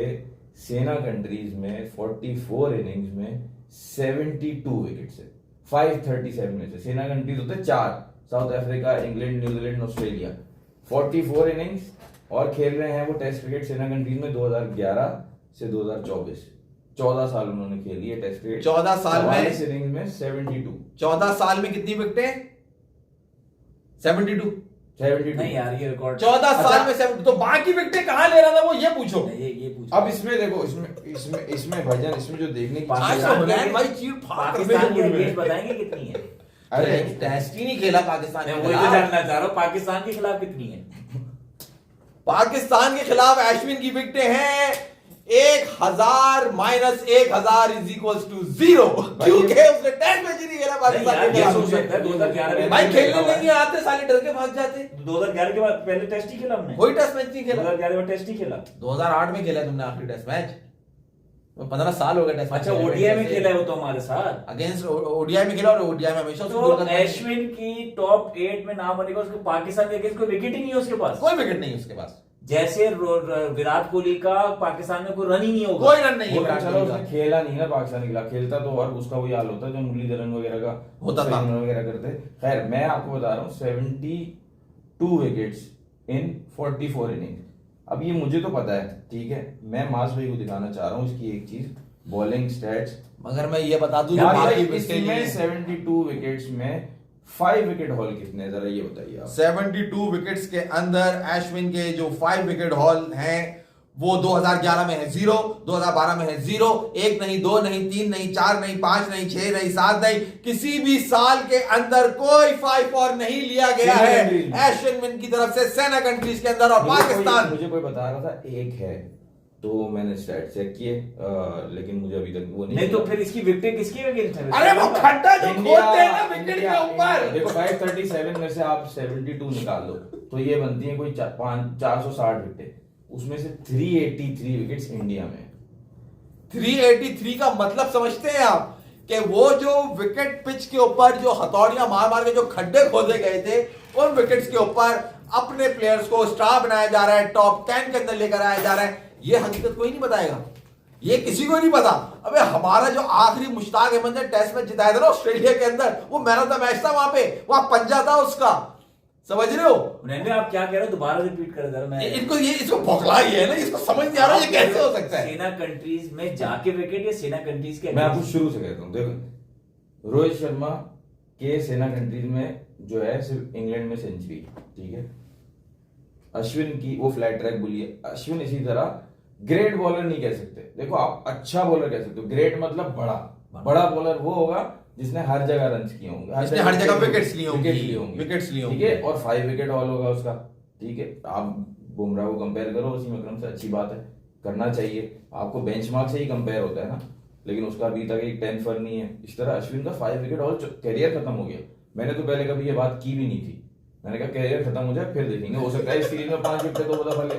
सेना कंट्रीज में 44 इनिंग्स में 72 विकेट्स है। 537 में से सेना कंट्रीज होते 4, south Africa, England, New Zealand, Australia. 44 innings और खेल रहे हैं वो टेस्ट क्रिकेट सेना कंट्रीज में 2011 से 2024। 14 साल उन्होंने खेली है टेस्ट क्रिकेट। 14 साल में इनिंग्स में 72। 14 साल में कितनी विकेटें? 72 नहीं यार, ये रिकॉर्ड 14 साल में 72। तो बाकी विकेटें कहां ले रहा था वो ये पूछो। ये पूछो। अब इसमें देखो, इसमें भाईजान, इसमें जो देखने की पाकिस्तान भाई चीड़ फाड़ कर पाकिस्तान की अगेंस्ट बताएंगे कितनी है? अरे टेस्ट ही नहीं खेला पाकिस्तान मैं ने। वही तो जानना चाह रहा हूँ, पाकिस्तान के खिलाफ कितनी है? पाकिस्तान के खिलाफ अश्विन की विकेटें हैं 1000 माइनस 1000 इज इक्वल्स टू 0, क्योंकि उसने टेस्ट मैच ही नहीं खेला पाकिस्तान के खिलाफ। 2011 में भाई खेलने नहीं आते, साले डर के भाग जाते। 2011 के बाद पहले टेस्ट ही खेला हमने, कोई टेस्ट मैच नहीं खेला। 2011 में टेस्ट ही खेला। 2008 में खेला तुमने आखिरी टेस्ट मैच, 15 साल हो गए टेस्ट। अच्छा, ओडीआई में खेला है वो तो हमारे साथ, अगेंस्ट ओडीआई में खेला और ओडीआई में हमेशा तो अश्विन की टॉप 8 में नाम बनेगा। उसको पाकिस्तान के अगेंस्ट कोई विकेट ही नहीं है उसके पास, कोई विकेट नहीं है उसके पास। जैसे विराट कोहली का पाकिस्तान में कोई रन ही नहीं होगा, कोई रन नहीं है। चलो उसने खेला नहीं ना पाकिस्तान के खिलाफ, खेलता तो और उसका वही हाल होता जो मुरलीधरन वगैरह का होता था वगैरह करते। खैर मैं आपको बता रहा हूँ 72 विकेट्स इन 44 इनिंग्स। अब ये मुझे तो पता है, ठीक है, मैं मास भाई को दिखाना चाह रहा हूँ इसकी एक चीज, बॉलिंग स्टैट्स। मगर मैं ये बता दूं, 72 विकेट्स में 5 विकेट हॉल कितने, जरा ये बताइए आप। 72 विकेट्स के अंदर अश्विन के जो 5 विकेट हॉल हैं वो 2011 में है 0, 2012 में है 0, 1 नहीं, 2 नहीं, 3 नहीं, 4 नहीं, 5 नहीं, 6 नहीं, 7 नहीं, किसी भी साल के अंदर कोई 5 और नहीं लिया गया है अश्विन की तरफ से सेना कंट्रीज के अंदर। और पाकिस्तान, मुझे कोई बता रहा था एक है, तो मैंने स्टैट चेक किए, लेकिन मुझे अभी तक वो नहीं। तो फिर इसकी विकेट किसकी अगेंस्ट है? अरे वो खड्डा जो खोदते हैं ना विकेट के ऊपर। देखो 537 में से आप 72 निकाल दो तो ये बनती है कोई 460 विकेट, उसमें से 383 विकेट्स इंडिया में। 383 का मतलब समझते हैं आप कि वो जो विकेट पिच के ऊपर जो हथौड़ियां मार मार के जो खड्डे खोदे गए थे, उन विकेट्स के ऊपर अपने प्लेयर्स को स्टार बनाया जा रहा है, टॉप 10 के अंदर लेकर आया जा रहा है। ये हकीकत कोई नहीं बताएगा। ये किसी को नहीं पता। अबे हमारा जो आखिरी मुश्ताक अहमद ने टेस्ट में जिताया था ना ऑस्ट्रेलिया के अंदर, वो मैन ऑफ द मैच था वहां पे, वहां पंजा था उसका, समझ रहे हो? उन्हें आप क्या कह रहे हो, दोबारा रिपीट कर जरा। मैं इनको ये इसको भौकला ही है ना, इसको समझ नहीं आ रहा ये कैसे हो सकता है। सेना कंट्रीज में जाके विकेट या सेना कंट्रीज के? मैं आपको शुरू से कहता हूँ, देखो रोहित शर्मा के सेना कंट्रीज में जो है सिर्फ इंग्लैंड में सेंचुरी, ठीक है। अश्विन की वो फ्लैट ट्रैक बोलिए, अश्विन इसी तरह ग्रेट बॉलर नहीं कह सकते। देखो आप अच्छा बॉलर कह सकते हो, ग्रेट मतलब बड़ा बॉलर वो होगा जिसने हर जगह रन किए होंगे, जिसने हर जगह विकेट्स लिए होंगे, विकेट्स लिए होंगे, ठीक है। और 5 विकेट ऑल होगा उसका, ठीक है। आप बुमराह को कंपेयर करो वसीम अकरम से, अच्छी बात है, करना चाहिए, आपको बेंचमार्क से ही कंपेयर होता है ना, लेकिन उसका अभी तक एक 10 फर नहीं है। इस तरह अश्विन का 5 विकेट ऑल कैरियर खत्म हो गया। मैंने तो पहले कभी ये बात की भी नहीं थी, मैंने कहा कैरियर खत्म हो जाए फिर देखेंगे, हो सकता है इस सीरीज में 5 विकेट तो दफा ले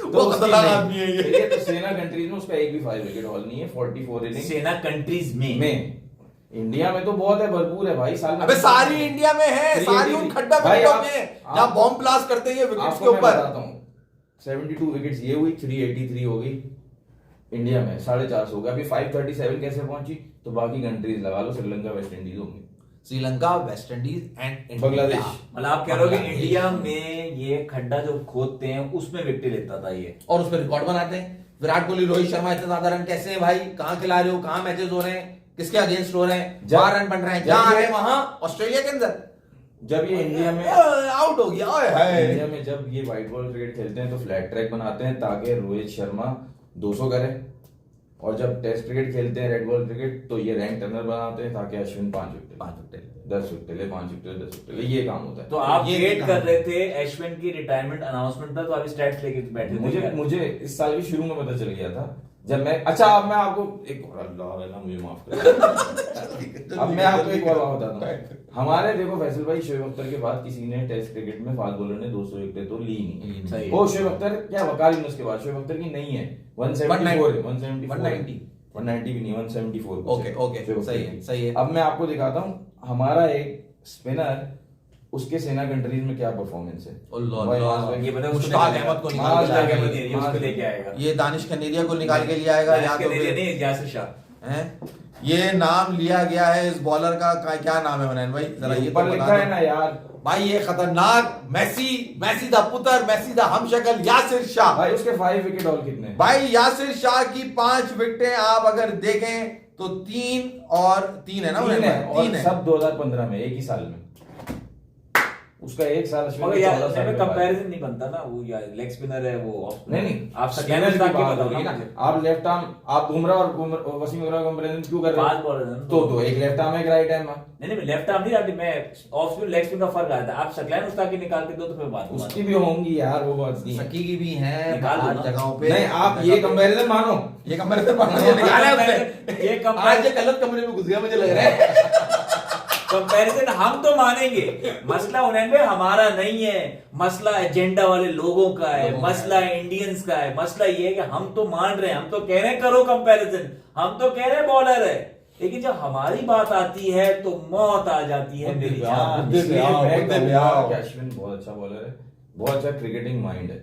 वो खतरनाक आदमी है ये। तो सेना कंट्रीज में उसका एक भी 5 विकेट ऑल नहीं है, 44 इनिंग सेना कंट्रीज में। इंडिया में तो बहुत है, भरपूर है भाई, साल में। अबे सारी इंडिया में है, सारी उन खड्डा विकेटों में जहां बॉम्ब ब्लास्ट करते हैं विकेट्स के ऊपर। बताता हूं 72 विकेट्स ये हुई, 383 हो गई इंडिया में, 450 हो गया। अभी 537 कैसे पहुंची, तो बाकी कंट्रीज लगा लो, श्रीलंका वेस्ट इंडीज होंगी, Sri Lanka West Indies and Bangladesh. मतलब आप कह रहे हो कि इंडिया में ये खड्डा जो खोदते हैं उसमें विकेट लेता था ये, और उसमें रिकॉर्ड बनाते हैं। विराट कोहली, रोहित शर्मा इतने ज्यादा रन कैसे हैं भाई, कहां खिला रहे हो, कहां मैचेस हो रहे हैं, किसके अगेंस्ट हो रहे हैं, 4 रन बन रहे हैं, जहां आ रहे हैं वहां ऑस्ट्रेलिया के अंदर। जब ये इंडिया में आउट हो गया, ओए हाय। इंडिया में जब ये व्हाइट बॉल क्रिकेट खेलते हैं तो फ्लैट ट्रैक बनाते हैं ताकि रोहित शर्मा 200 करे, और जब टेस्ट क्रिकेट खेलते हैं रेड बॉल क्रिकेट तो ये रैंक टर्नर बनाते हैं ताकि अश्विन 5 विकेट 10 विकेट ले, 5 विकेट 10 विकेट ले, ये काम होता है। तो आप वेट कर रहे थे अश्विन की रिटायरमेंट अनाउंसमेंट था, तो आप स्टैट्स लेके बैठे थे। मुझे इस साल के शुरू में पता चल गया था जब मैं, अच्छा अब मैं आपको एक और, अल्लाह अल्लाह मुझे माफ कर अब मैं आपको एक और बात बताता हूँ। हमारे देखो फैसल भाई, शोएब अख्तर के बाद किसी ने टेस्ट क्रिकेट में फास्ट बॉलर ने 200 विकेट तो ली नहीं। वो शोएब अख्तर क्या वकाल उसके बाद, शोएब अख्तर की नहीं है, 174 है, 190 भी नहीं, 174। ओके सही है। अब मैं आपको दिखाता हूँ हमारा एक स्पिनर, उसके सेना कंट्रीज में क्या परफॉर्मेंस है। ये पता है मुश्ताक अहमद को निकाल के उसको लेके आएगा, ये दानिश कनेरिया को निकाल के लिया आएगा, या तो नहीं यासिर शाह है। ये नाम लिया गया है इस बॉलर का, क्या नाम है मनैन भाई, जरा ये ऊपर लिखा है ना यार भाई, ये खतरनाक मैसी दा पुत्र, मैसी दा हमशक्ल यासिर शाह भाई। उसके 5 विकेट ऑल कितने भाई? यासिर शाह की 5 विकेटें आप अगर देखें तो 3 और 3 है ना, 3 है, सब 2015 में, एक ही साल में। उसका एक साल कंपैरिजन नहीं बनता ना, वो या लेग स्पिनर है वो ऑफ नहीं आप स्पिनर की बात हो रही है ना, आप लेफ्ट आर्म, आप बुमराह और वसीम अकरम का कंपैरिजन क्यों कर रहे हो? फास्ट बॉलर है तो एक लेफ्ट आर्म है, एक राइट आर्म है। नहीं लेफ्ट आर्म नहीं, मैं ऑफ स्पिन लेग स्पिन का फर्क आता है। आप सकलैन मुश्ताक की निकाल के दो तो फिर बात उसकी भी होंगी यार, वो बात नहीं, सकी की भी है निकाल दो जगहों पे। नहीं आप ये कंपैरिजन मानो, ये कंपैरिजन मानो, ये निकाला है उसने। ये आज ये गलत कमरे में घुस गया मुझे लग रहा है। कंपैरिजन हम तो मानेंगे, मसला उन्हें हमारा नहीं है, मसला एजेंडा वाले लोगों का है, मसला इंडियंस का है। मसला ये है कि हम तो मान रहे हैं, हम तो कह रहे हैं करो कंपैरिजन, हम तो कह रहे हैं बॉलर है, लेकिन जब हमारी बात आती है तो मौत आ जाती है मेरी जान। अश्विन बहुत अच्छा बॉलर है, बहुत अच्छा क्रिकेटिंग माइंड है,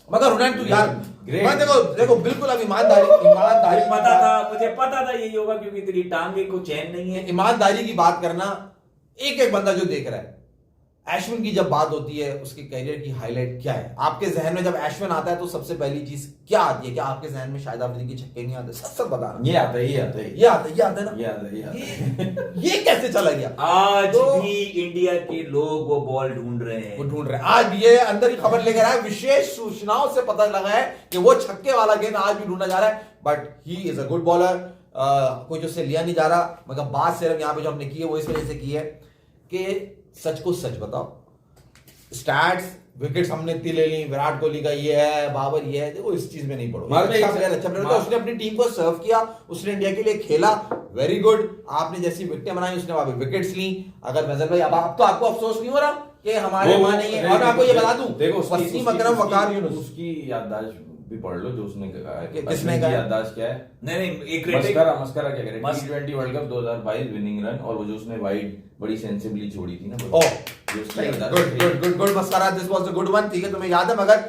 मगर उन्हें तू यार मैं देखो बिल्कुल अब ईमानदारी मुझे पता था यही होगा, क्योंकि तेरी टांगे को चैन नहीं है। ईमानदारी की बात करना, एक बंदा जो देख रहा है, एशविन की जब बात होती है उसके करियर की हाईलाइट क्या है आपके जहन में? जब एशविन आता है तो सबसे पहली चीज क्या आती है? क्या आपके जहन में शाहिद अफरीदी के छक्के नहीं आते? सब बता रहा, ये आता है ना, ये कैसे चला गया? आज भी इंडिया के लोग वो बॉल ढूंढ रहे हैं, आज ये अंदर ही खबर लेकर आया, विशेष सूचनाओं से पता लगा है कि वो छक्के वाला गेंद आज भी ढूंढा जा रहा है। But he is a good bowler, कोई जो उससे लिया नहीं जा रहा। मगर बात सिर्फ यहाँ पे जो हमने की है वो इस वजह से की है कि सच को सच बताओ, स्टैट्स विकेट्स हमने इतनी ले ली, विराट कोहली का ये है, बाबर ये है, देखो इस चीज में नहीं पड़ो। अच्छा प्लेयर था, उसने अपनी टीम को सर्व किया, उसने इंडिया के लिए खेला, वेरी गुड। आपने जैसी विकेटें बनाई उसने वहां पे विकेट्स ली। अगर फैसल भाई अब तो आपको अफसोस नहीं हो रहा कि हमारे वहां नहीं है? और मैं आपको ये बता दूं, देखो वसीम अकरम, वकार यूनुस, उसकी याददाश्त भी पढ़ लो जो उसने कहा है कि किसने कहा याददाश्त क्या है। नहीं एक मस्करा क्या कह रहे हैं, T20 world cup 2022 winning run, और वो जो उसने वाइड बड़ी सेंसिबली छोड़ी थी ना, good mascara, this was a good one. ठीक है तुम्हें याद है, मगर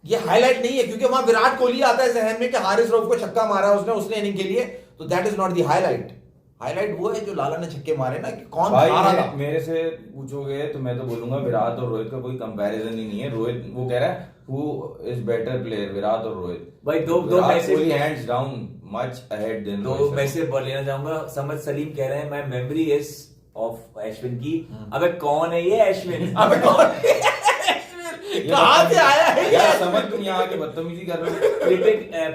ये हाईलाइट नहीं है, क्योंकि वहां विराट कोहली आता है जहन में कि हारिस रऊफ को छक्का मारा उसने इनिंग के लिए, तो that is not the highlight. Highlight वो है जो लाला ने छक्के मारे ना, कि कौन हारा था। मेरे से पूछोगे तो मैं तो बोलूंगा विराट और रोहित का कोई कंपैरिजन ही नहीं है। रोहित वो कह रहा है who is better player, Virat और रोहित। भाई दो message hands down much ahead than दो मैसेज लेना चाहूंगा। समझ सलीम कह रहे हैं my memory is of Ashwin की। अबे कौन है ये अश्विन? अबे कौन है कहां से आया है यार? समझ तुम यहाँ आके बदतमीजी कर रहे हो।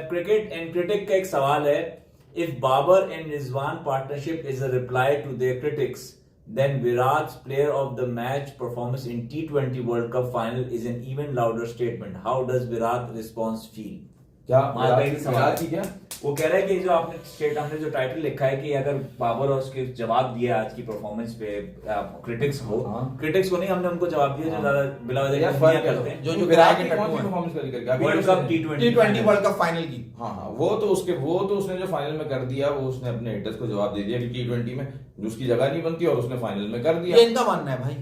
क्रिकेट एंड क्रिटिक का एक सवाल है, if Babar and Rizwan partnership is a reply to their critics, then Virat's player of the match performance in T20 World Cup final is an even louder statement. How does Virat response feel? क्या विराट की क्या? वो कह रहा है कि जो आपने जो टाइटल लिखा है कि अगर बाबर और उसके जवाब दिया आज की परफॉर्मेंस पे क्रिटिक्स को नहीं, हमने उनको जवाब दिया जो ज्यादा बिला वजह करते हैं, जो विराट की परफॉर्मेंस करके world cup T20 world cup final की। हाँ वो तो उसने जो फाइनल में कर दिया, वो उसने अपने हिटर्स को जवाब दे दिया कि T20 में जो उसकी जगह नहीं बनती और उसने फाइनल में कर दिया। ये इनका मानना है भाई,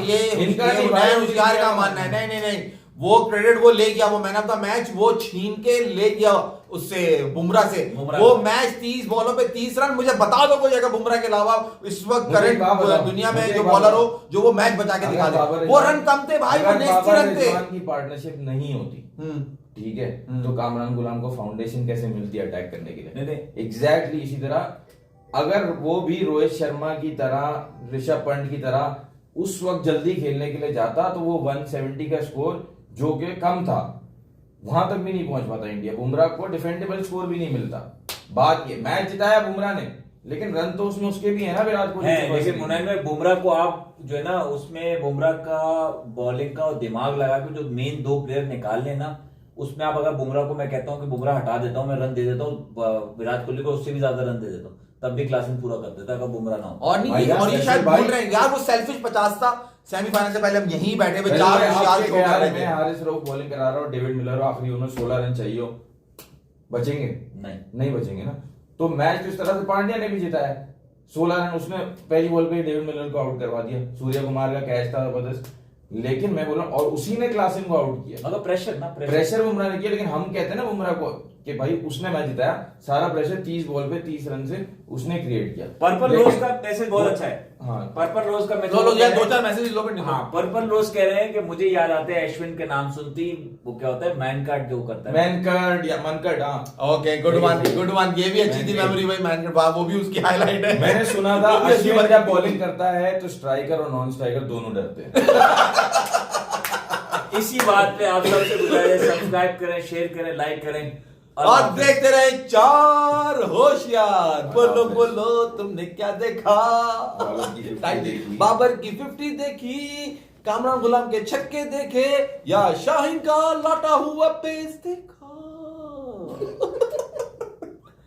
ये इनका हुशियार का मानना है। नहीं, वो क्रेडिट वो ले गया, वो मैन ऑफ द मैच वो छीन के ले गया उससे, बुमराह से। वो मैच 30 बॉलों पे 30 रन। मुझे बता दो कोई अगर बुमराह के अलावा इस वक्त करंट दुनिया में जो बॉलर हो जो वो मैच बचा के दिखा दे। वो रन कम थे भाई, वो 80 रन थे। की पार्टनरशिप नहीं होती, ठीक है, तो कामरान गुलाम को फाउंडेशन कैसे मिलती है अटैक करने के लिए? एग्जैक्टली इसी तरह अगर वो भी रोहित शर्मा की तरह, ऋषभ पंत की तरह उस वक्त जल्दी खेलने के लिए जाता, तो वो 170 का स्कोर जो कि कम था वहां तक भी नहीं पहुंच पाता इंडिया। बुमराह को डिफेंडेबल स्कोर भी नहीं मिलता। बात ये मैच जिताया बुमराह ने, लेकिन रन तो उसमें उसके भी है ना विराट कोहली। लेकिन मुनैन में बुमराह को आप जो है ना, उसमें बुमराह का बॉलिंग का दिमाग लगा के जो मेन 2 प्लेयर निकाल लेना, उसमें आप अगर बुमराह को, मैं कहता हूँ कि बुमराह हटा देता हूँ, मैं रन दे देता हूँ विराट कोहली को, उससे भी ज्यादा रन दे देता हूँ, तब भी क्लासन पूरा कर देता अगर बुमराह ना हो। और ये शायद भूल रहे हैं यार, वो सेल्फिश 50 था सेमीफाइनल से पहले। हम यहीं बैठे हुए 4 मैं हारिस रऊफ बॉलिंग करा रहा हूँ, डेविड मिलर आखिरी ओवर 16 रन चाहिए, बचेंगे? नहीं बचेंगे ना। तो मैच इस तरह से पांड्या ने भी जिताया, 16 रन उसने पहली बॉल पे डेविड मिलर को आउट करवा दिया। सूर्य कुमार का कैच था जबरदस्त, लेकिन मैं बोल रहा हूँ और उसी ने क्लासन को आउट किया। मतलब प्रेशर बुमराह ने किया, लेकिन हम कहते हैं ना बुमराह को कि भाई उसने मैच जिताया, सारा प्रेशर 30 बॉल पे 30 रन से उसने क्रिएट किया। पर्पल रोज का मैसेज बहुत अच्छा है। हाँ, पर्पल रोज का मैसेज 2-4 मैसेज लो। हाँ, पर्पल रोज कह रहे हैं कि मुझे याद आते हैं अश्विन के नाम सुनती वो क्या होता है, मैन कार्ड जो करता है, मैन कार्ड या मन कार्ड। हाँ ओके, गुड वन। ये भी अच्छी थी मेमोरी भाई, मैन कार्ड वो भी उसकी हाईलाइट है। मैंने सुना था अश्विन जब बॉलिंग करता है तो स्ट्राइकर और नॉन स्ट्राइकर दोनों डरते हैं। इसी बात पे आप सबसे गुजारिश है, सब्सक्राइब करें, शेयर करें, लाइक करें और देखते रहे 4 होशियार। बोलो तुमने क्या देखा? बाबर की 50 देखी, कामरान गुलाम के छक्के देखे, या शाहीन का लौटा हुआ पेस देखा?